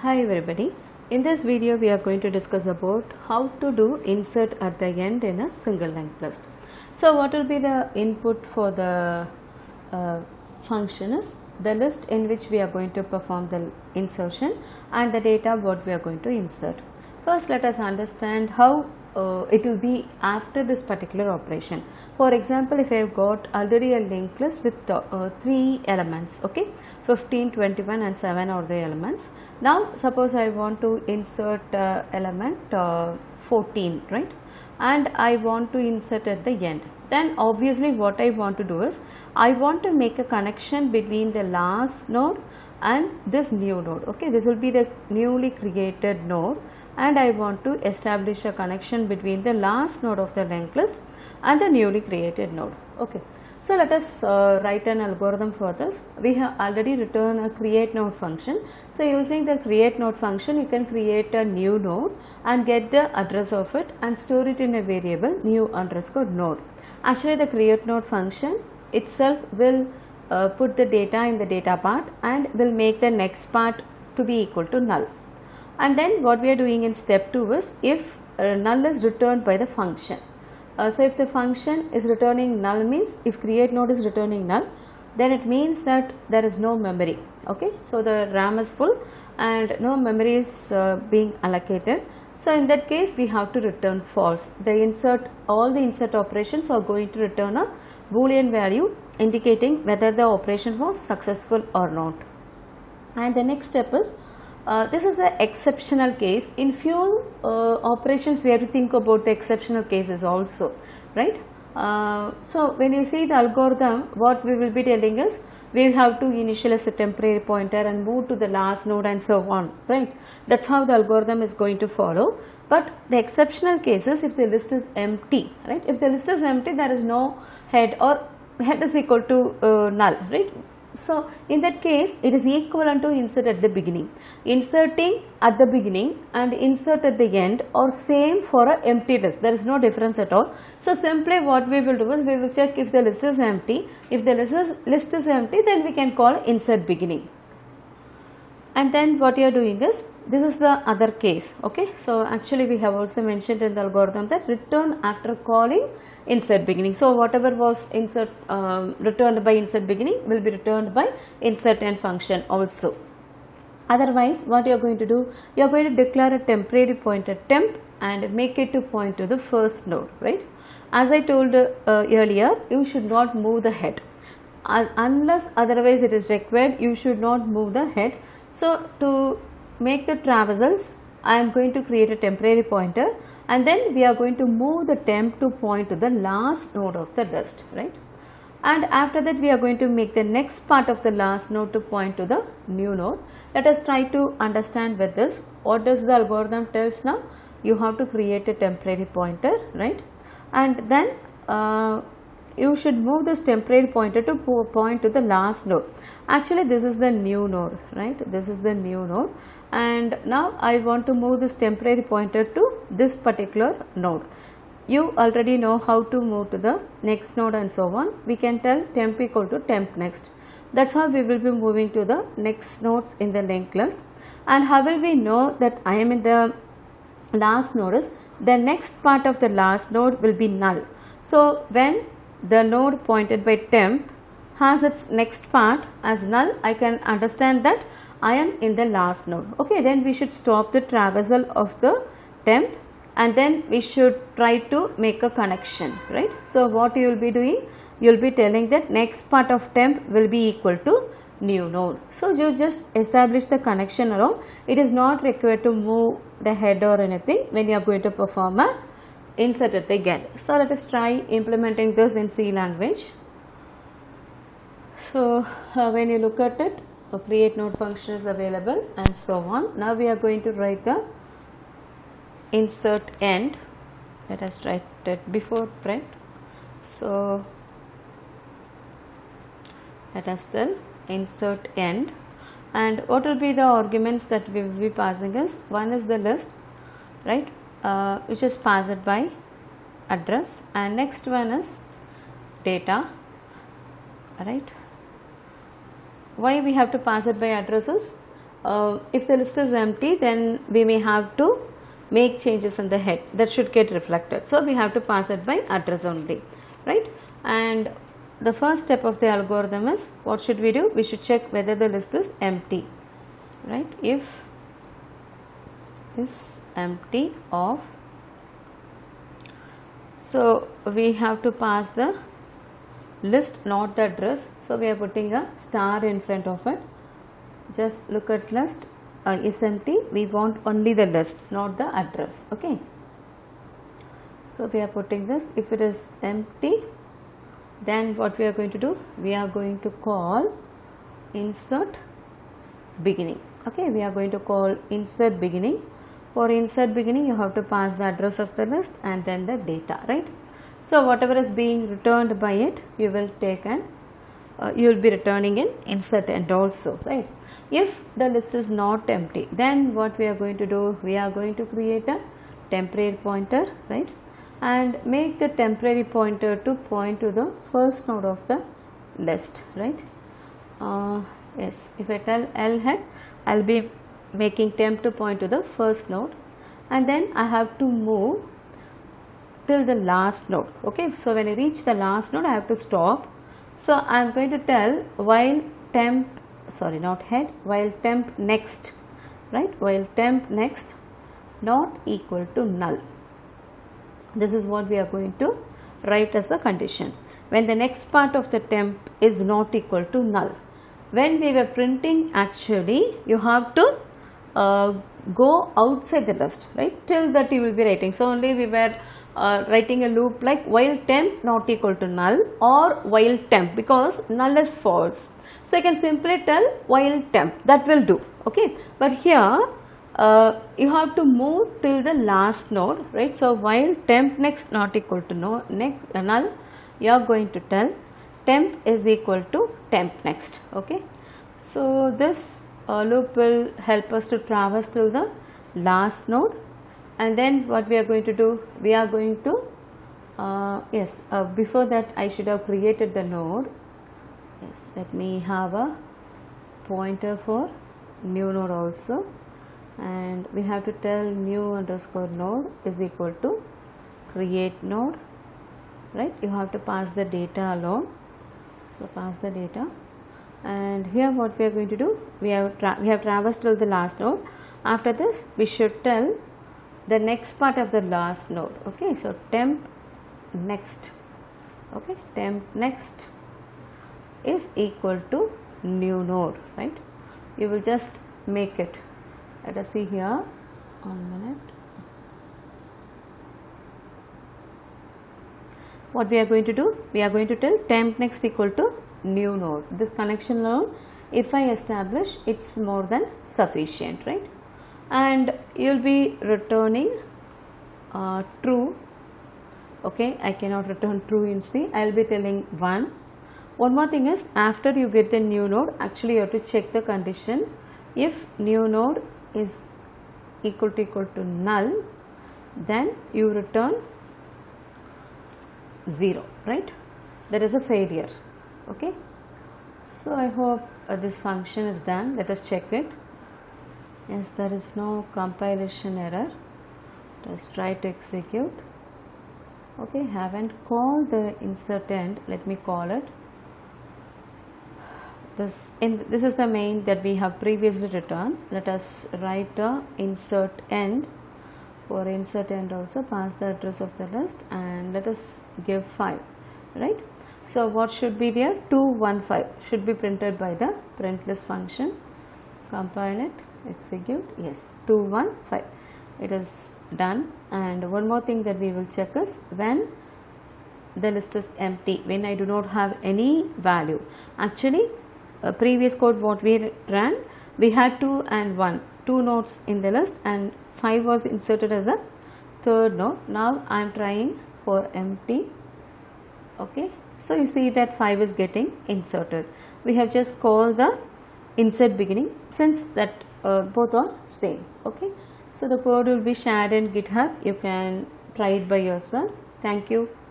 Hi everybody. In this video we are going to discuss about how to do insert at the end in a single linked list. So what will be the input for the function is the list in which we are going to perform the insertion and the data what we are going to insert. First let us understand how it will be after this particular operation. For example, if I have got already a linked list with 3 elements, okay, 15, 21 and 7 are the elements. Now suppose I want to insert element 14, right, and I want to insert at the end. Then obviously what I want to do is I want to make a connection between the last node and this new node. Okay, this will be the newly created node, and I want to establish a connection between the last node of the linked list and the newly created node. Okay, so let us write an algorithm for this. We have already written a create node function. So using the create node function, you can create a new node and get the address of it and store it in a variable new underscore node. Actually the create node function itself will put the data in the data part and will make the next part to be equal to null. And then what we are doing in step 2 is if null is returned by the function. So if the function is returning null means if create node is returning null, then it means that there is no memory. Okay, so the RAM is full and no memory is being allocated. So in that case we have to return false. All the insert operations are going to return a boolean value indicating whether the operation was successful or not. And the next step is this is an exceptional case. In few operations we have to think about the exceptional cases also, right? So when you see the algorithm, what we will be telling is we have to initialize a temporary pointer and move to the last node and so on, right? That's how the algorithm is going to follow. But the exceptional cases, if the list is empty, right? If the list is empty, there is no head or head is equal to null, right? So in that case it is equivalent to insert at the beginning. Inserting at the beginning and insert at the end are same for a empty list. There is no difference at all. So simply what we will do is we will check if the list is empty. If the list is empty, then we can call insert beginning. And then what you are doing is, this is the other case. Okay, so actually we have also mentioned in the algorithm that return after calling insert beginning. So whatever was returned by insert beginning will be returned by insert end function also. Otherwise what you are going to do, you are going to declare a temporary pointer temp and make it to point to the first node, right? As I told earlier, you should not move the head unless otherwise it is required. You should not move the head. So to make the traversals, I am going to create a temporary pointer and then we are going to move the temp to point to the last node of the list, right? And after that we are going to make the next part of the last node to point to the new node. Let us try to understand with this. What does the algorithm tells now? You have to create a temporary pointer, right? And then you should move this temporary pointer to point to the last node. Actually this is the new node, right? This is the new node, and now I want to move this temporary pointer to this particular node. You already know how to move to the next node and so on. We can tell temp equal to temp next. That's how we will be moving to the next nodes in the linked list. And how will we know that I am in the last node is the next part of the last node will be null. So when the node pointed by temp has its next part as null, I can understand that I am in the last node. Okay, then we should stop the traversal of the temp and then we should try to make a connection, right? So what you will be doing, you will be telling that next part of temp will be equal to new node. So you just establish the connection around. It is not required to move the head or anything when you are going to perform a insert at the end. So let us try implementing this in C language. So when you look at it, a create node function is available and so on. Now we are going to write the insert end. Let us write it before print. So let us tell insert end, and what will be the arguments that we will be passing is, one is the list, right, which is passed by address, and next one is data, right. Why we have to pass it by addresses? if the list is empty, then we may have to make changes in the head that should get reflected. So we have to pass it by address only, right? And the first step of the algorithm is, what should we do? We should check whether the list is empty, right? If is empty of, so we have to pass the list, not the address. So we are putting a star in front of it. Just look at list is empty. We want only the list, not the address. Okay. So we are putting this. If it is empty, then what we are going to do? We are going to call insert beginning. Okay. We are going to call insert beginning. For insert beginning, you have to pass the address of the list and then the data, right? So whatever is being returned by it, you will take and you will be returning in insert end also, right? If the list is not empty, then what we are going to do? We are going to create a temporary pointer, right? And make the temporary pointer to point to the first node of the list, right? Yes, if I tell L head, I will be making temp to point to the first node, and then I have to move till the last node. Okay, so when I reach the last node, I have to stop. So I am going to tell while temp, sorry, not head, while temp next, right? While temp next not equal to null. This is what we are going to write as the condition. When the next part of the temp is not equal to null. When we were printing, actually you have to go outside the list, right? Till that you will be writing. So only we were writing a loop like while temp not equal to null or while temp, because null is false. So I can simply tell while temp, that will do. Okay, but here you have to move till the last node, right? So while temp next not equal to null, you are going to tell temp is equal to temp next. Okay, so this loop will help us to traverse till the last node, and then what we are going to do? We are going to before that I should have created the node. Yes, let me have a pointer for new node also, and we have to tell new underscore node is equal to create node, right? You have to pass the data along. So pass the data, and here what we are going to do? We have traversed till the last node. After this, we should tell the next part of the last node. Okay, so temp next. Okay, temp next is equal to new node, right? You will just make it. Let us see here. 1 minute. What we are going to do? We are going to tell temp next equal to new node. This connection alone, if I establish, it's more than sufficient, right? And you will be returning true. Okay, I cannot return true in C. I will be telling 1. One more thing is, after you get the new node, actually you have to check the condition. If new node is equal to null, then you return 0, right? That is a failure. Okay, so I hope this function is done. Let us check it. Yes, there is no compilation error. Let's try to execute. Okay, haven't called the insert end. Let me call it. This is the main that we have previously written. Let us write a insert end. For insert end also pass the address of the list, and let us give 5, right? So what should be there? 215 should be printed by the print list function. Compile it, execute. Yes, 215. It is done. And one more thing that we will check is when the list is empty, when I do not have any value. Actually, previous code what we ran, we had 2 and 1, 2 nodes in the list, and 5 was inserted as a third node. Now I am trying for empty. Okay, so you see that 5 is getting inserted. We have just called the insert beginning, since that both are same. Okay, so the code will be shared in GitHub. You can try it by yourself. Thank you.